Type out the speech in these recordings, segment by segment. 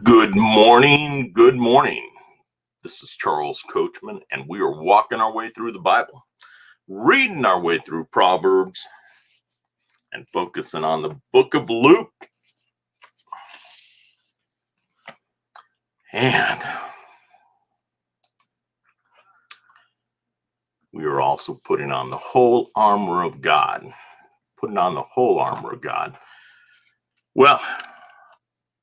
Good morning. Good morning. This is Charles Coachman, and we are walking our way through the Bible, reading our way through Proverbs, and focusing on the book of Luke. And we are also putting on the whole armor of God. Putting on the whole armor of God. Well,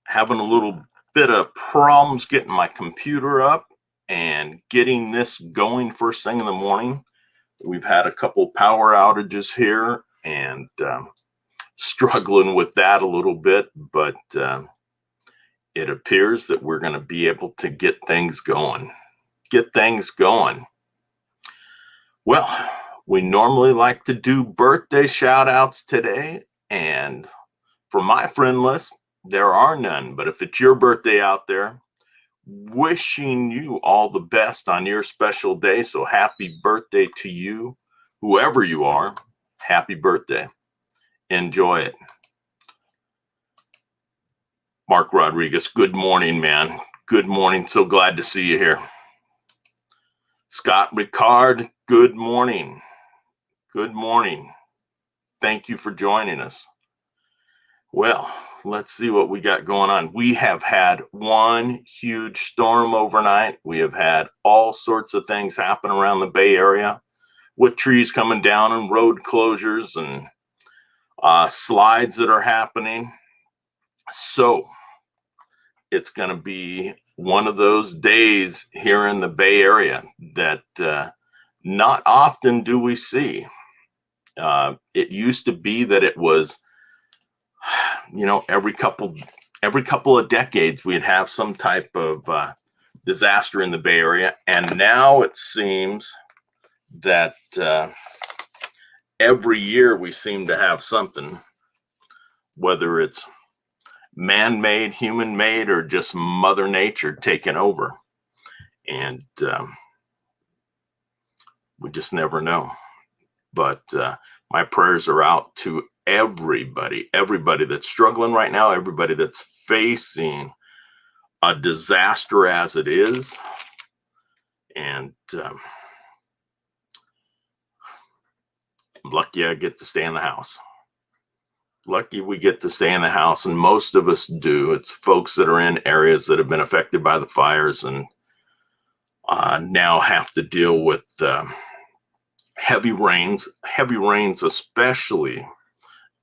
having a little bit of problems getting my computer up and getting this going first thing in the morning. We've had a couple power outages here and struggling with that a little bit, but it appears that we're going to be able to get things going. Well, we normally like to do birthday shout outs today, and for my friend list, there are none, but if it's your birthday out there, wishing you all the best on your special day. So happy birthday to you, whoever you are. Happy birthday. Enjoy it. Mark Rodriguez, good morning, man. Good morning. So glad to see you here. Scott Ricard, good morning. Good morning. Thank you for joining us. Well, let's see what we got going on. We have had one huge storm overnight. We have had all sorts of things happen around the Bay Area with trees coming down and road closures and slides that are happening. So it's going to be one of those days here in the Bay Area that not often do we see. It used to be that it was, every couple of decades we'd have some type of disaster in the Bay Area, and now it seems that every year we seem to have something, whether it's man-made, human-made, or just Mother Nature taking over, and we just never know. But my prayers are out to everybody that's struggling right now, everybody that's facing a disaster as it is. And I'm lucky I get to stay in the house. Lucky we get to stay in the house, and most of us do. It's folks that are in areas that have been affected by the fires and now have to deal with heavy rains,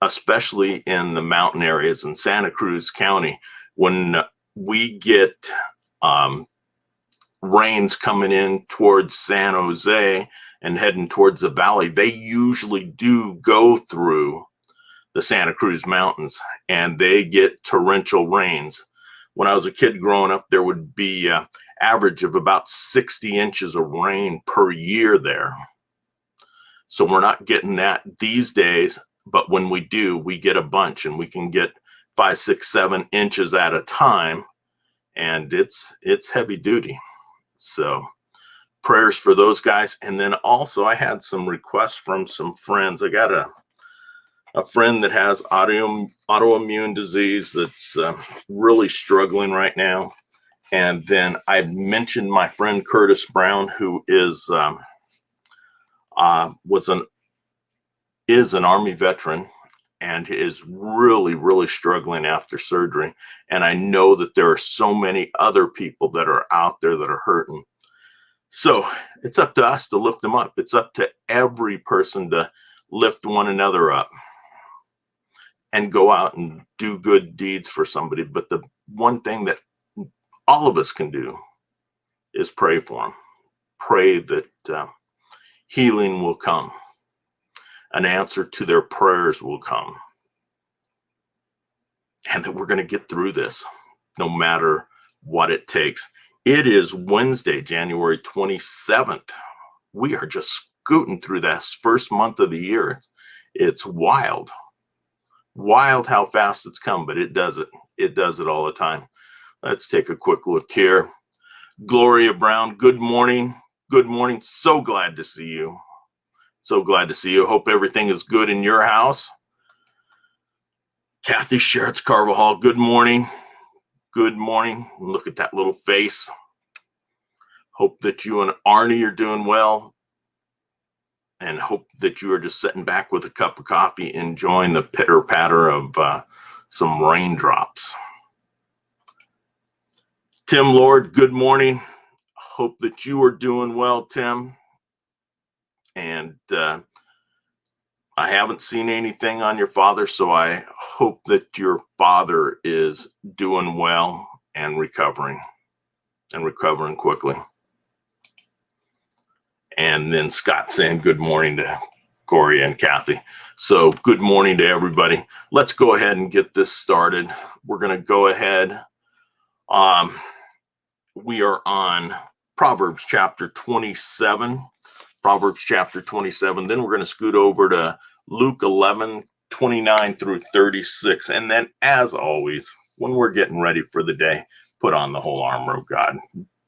especially in the mountain areas in Santa Cruz County. When we get rains coming in towards San Jose and heading towards the valley, they usually do go through the Santa Cruz Mountains, and they get torrential rains. When I was a kid growing up, there would be an average of about 60 inches of rain per year there. So we're not getting that these days, but when we do, we get a bunch, and we can get 5, 6, 7 inches at a time, and it's heavy duty. So prayers for those guys. And then also I had some requests from some friends. I got a friend that has autoimmune disease that's really struggling right now. And then I mentioned my friend Curtis Brown, who is an Army veteran and is really, really struggling after surgery. And I know that there are so many other people that are out there that are hurting. So it's up to us to lift them up. It's up to every person to lift one another up and go out and do good deeds for somebody. But the one thing that all of us can do is pray for them. Pray that healing will come. An answer to their prayers will come. And that we're going to get through this no matter what it takes. It is Wednesday, January 27th. We are just scooting through this first month of the year. It's wild. Wild how fast it's come, but it does it. It does it all the time. Let's take a quick look here. Gloria Brown, good morning. Good morning. So glad to see you. So glad to see you. Hope everything is good in your house. Kathy Sheretz Carvajal, good morning. good morning. Look at that little face. Hope that you and Arnie are doing well, and hope that you are just sitting back with a cup of coffee, enjoying the pitter patter of some raindrops. Tim Lord, good morning. Hope that you are doing well, Tim. And I haven't seen anything on your father, so I hope that your father is doing well and recovering quickly. And then Scott saying good morning to Corey and Kathy. So good morning to everybody. Let's go ahead and get this started. We're going to go ahead. We are on Proverbs chapter 27. Proverbs chapter 27. Then we're going to scoot over to Luke 11, 29 through 36. And then, as always, when we're getting ready for the day, put on the whole armor of God.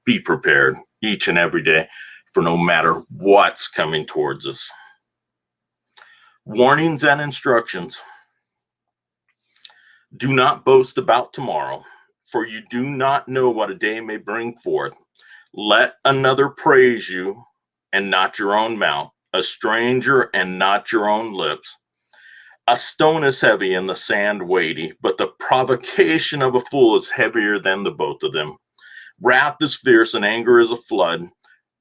Be prepared each and every day for no matter what's coming towards us. Warnings and instructions. Do not boast about tomorrow, for you do not know what a day may bring forth. Let another praise you and not your own mouth, a stranger and not your own lips. A stone is heavy and the sand weighty, but the provocation of a fool is heavier than the both of them. Wrath is fierce and anger is a flood,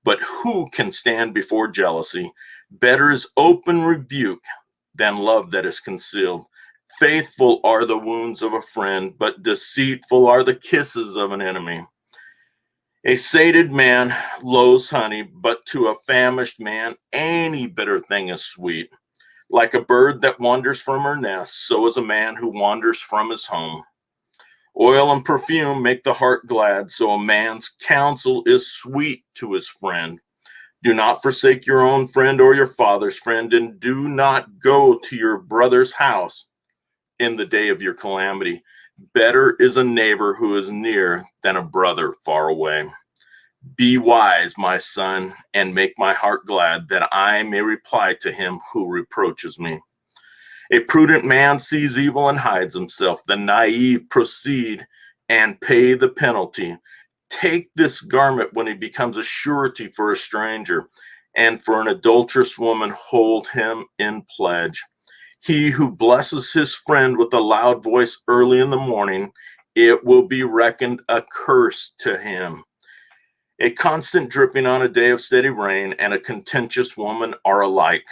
but who can stand before jealousy? Better is open rebuke than love that is concealed. Faithful are the wounds of a friend, but deceitful are the kisses of an enemy. A sated man loathes honey, but to a famished man any bitter thing is sweet. Like a bird that wanders from her nest, so is a man who wanders from his home. Oil and perfume make the heart glad, so a man's counsel is sweet to his friend. Do not forsake your own friend or your father's friend, and do not go to your brother's house in the day of your calamity. Better is a neighbor who is near than a brother far away. Be wise, my son, and make my heart glad, that I may reply to him who reproaches me. A prudent man sees evil and hides himself. The naive proceed and pay the penalty. Take this garment when he becomes a surety for a stranger, and for an adulterous woman hold him in pledge. He who blesses his friend with a loud voice early in the morning, it will be reckoned a curse to him. A constant dripping on a day of steady rain and a contentious woman are alike.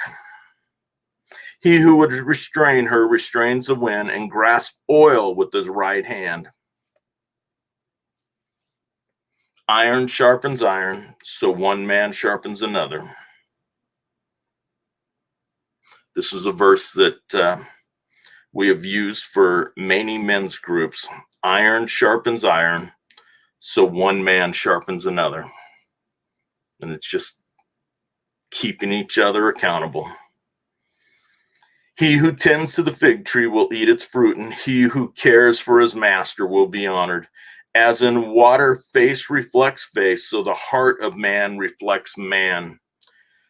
He who would restrain her restrains the wind and grasps oil with his right hand. Iron sharpens iron, so one man sharpens another. This is a verse that we have used for many men's groups. Iron sharpens iron, so one man sharpens another. And it's just keeping each other accountable. He who tends to the fig tree will eat its fruit, and he who cares for his master will be honored. As in water, face reflects face, so the heart of man reflects man.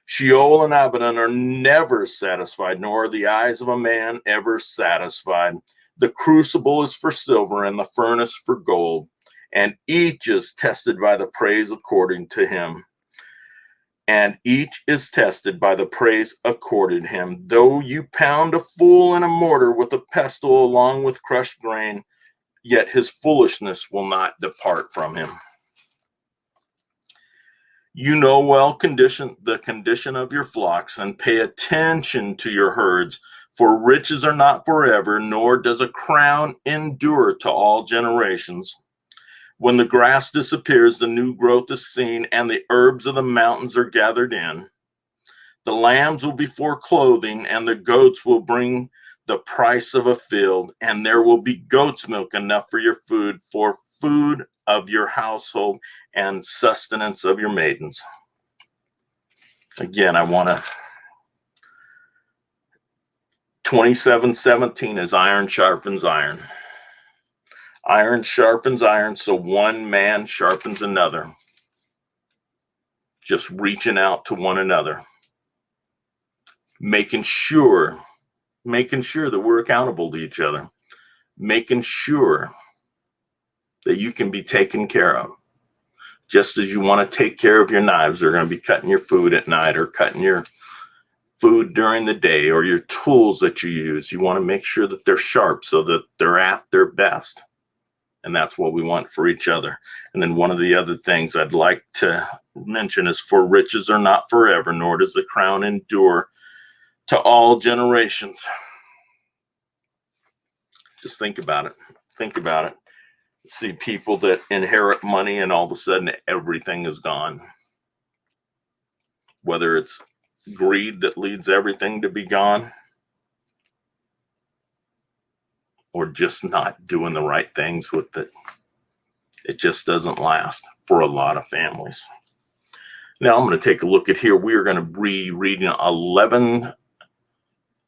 Sheol and Abaddon are never satisfied, nor are the eyes of a man ever satisfied. The crucible is for silver, and the furnace for gold, and each is tested by the praise according to him. And each is tested by the praise accorded him. Though you pound a fool in a mortar with a pestle along with crushed grain, yet his foolishness will not depart from him. You know well the condition of your flocks, and pay attention to your herds, for riches are not forever, nor does a crown endure to all generations. When the grass disappears, the new growth is seen, and the herbs of the mountains are gathered in. The lambs will be for clothing, and the goats will bring the price of a field, and there will be goat's milk enough for your food, for food of your household and sustenance of your maidens. Again, I want to 27:17 is iron sharpens iron. Iron sharpens iron, so one man sharpens another. Just reaching out to one another. Making sure that we're accountable to each other. Making sure that you can be taken care of. Just as you want to take care of your knives, they're going to be cutting your food at night or cutting your food during the day, or your tools that you use. You want to make sure that they're sharp so that they're at their best. And that's what we want for each other. And then one of the other things I'd like to mention is, for riches are not forever, nor does the crown endure to all generations. Just think about it. Think about it. See people that inherit money and all of a sudden everything is gone. Whether it's greed that leads everything to be gone, or just not doing the right things with it. It just doesn't last for a lot of families. Now I'm going to take a look at here. We are going to be reading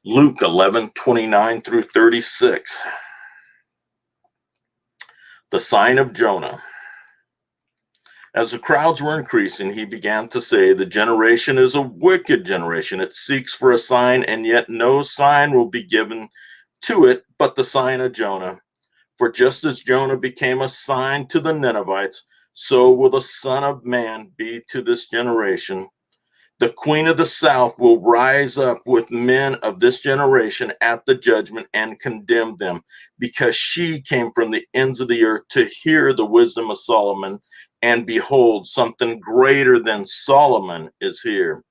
Luke 11:29 through 36. The sign of Jonah. As the crowds were increasing, he began to say, the generation is a wicked generation. It seeks for a sign, and yet no sign will be given to it but the sign of Jonah. For just as Jonah became a sign to the Ninevites, so will the Son of Man be to this generation. The queen of the south will rise up with men of this generation at the judgment and condemn them, because she came from the ends of the earth to hear the wisdom of Solomon. And behold, something greater than Solomon is here.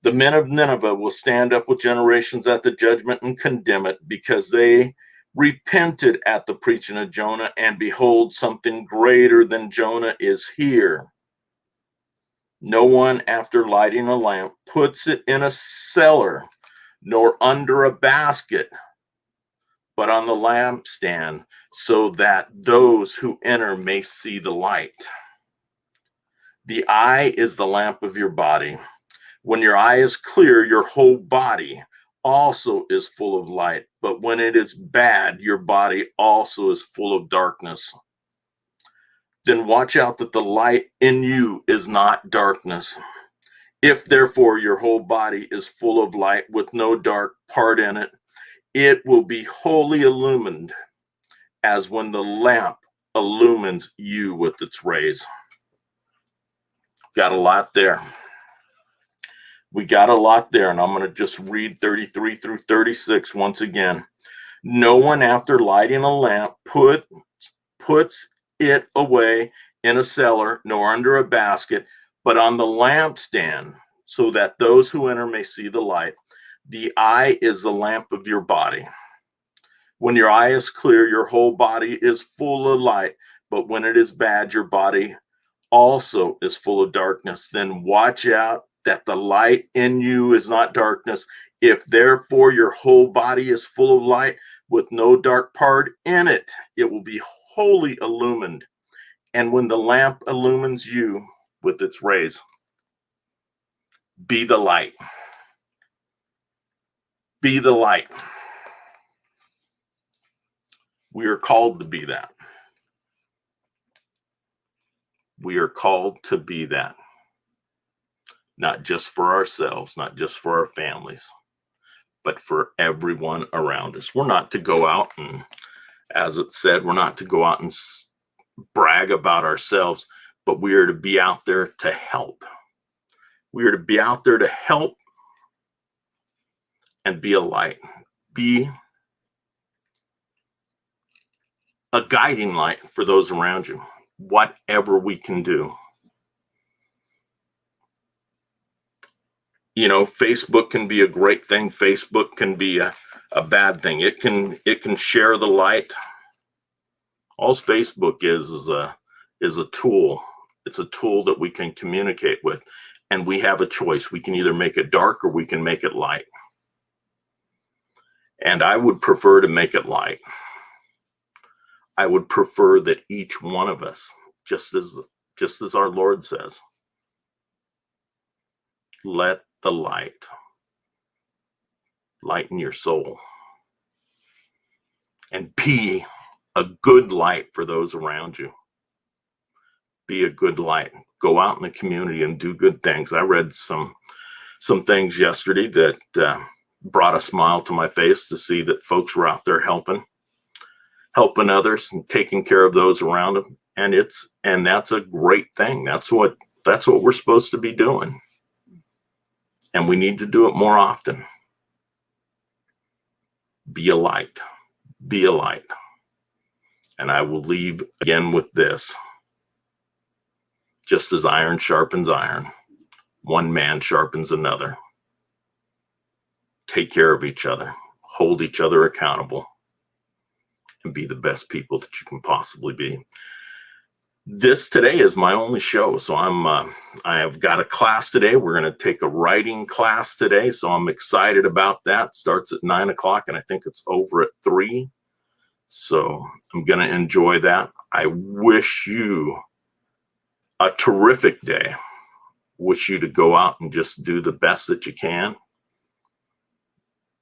The men of Nineveh will stand up with generations at the judgment and condemn it, because they repented at the preaching of Jonah. And behold, something greater than Jonah is here. No one, after lighting a lamp, puts it in a cellar, nor under a basket, but on the lampstand, so that those who enter may see the light. The eye is the lamp of your body. When your eye is clear, your whole body also is full of light. But when it is bad, your body also is full of darkness. Then watch out that the light in you is not darkness. If therefore your whole body is full of light with no dark part in it, it will be wholly illumined, as when the lamp illumines you with its rays. Got a lot there. We got a lot there, and I'm going to just read 33 through 36 once again. No one, after lighting a lamp, puts it away in a cellar, nor under a basket, but on the lampstand, so that those who enter may see the light. The eye is the lamp of your body. When your eye is clear, your whole body is full of light. But when it is bad, your body also is full of darkness. Then watch out that the light in you is not darkness. If therefore your whole body is full of light with no dark part in it, it will be wholly illumined. And when the lamp illumines you with its rays, be the light. Be the light. We are called to be that. We are called to be that. Not just for ourselves, not just for our families, but for everyone around us. We're not to go out and, as it said, we're not to go out and brag about ourselves, but we are to be out there to help. We are to be out there to help and be a light. Be a guiding light for those around you, whatever we can do. You know, Facebook can be a great thing. Facebook can be a bad thing. It can share the light. All Facebook is a tool. It's a tool that we can communicate with, and we have a choice. We can either make it dark or we can make it light. And I would prefer to make it light. I would prefer that each one of us, just as our Lord says, let the light lighten your soul and be a good light for those around you. Be a good light. Go out in the community and do good things. I read some things yesterday that brought a smile to my face to see that folks were out there helping helping others and taking care of those around them. And that's a great thing. That's what we're supposed to be doing. And we need to do it more often. Be a light. Be a light. And I will leave again with this. Just as iron sharpens iron, one man sharpens another. Take care of each other. Hold each other accountable. And be the best people that you can possibly be. This today is my only show. So I have got a class today. We're going to take a writing class today. So I'm excited about that. Starts at 9 o'clock and I think it's over at 3. So I'm going to enjoy that. I wish you a terrific day. Wish you to go out and just do the best that you can.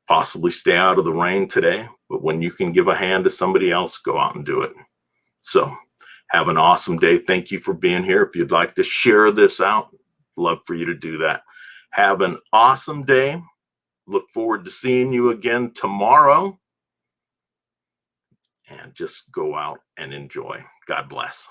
Possibly stay out of the rain today, but when you can give a hand to somebody else, go out and do it. So have an awesome day. Thank you for being here. If you'd like to share this out, love for you to do that. Have an awesome day. Look forward to seeing you again tomorrow. And just go out and enjoy. God bless.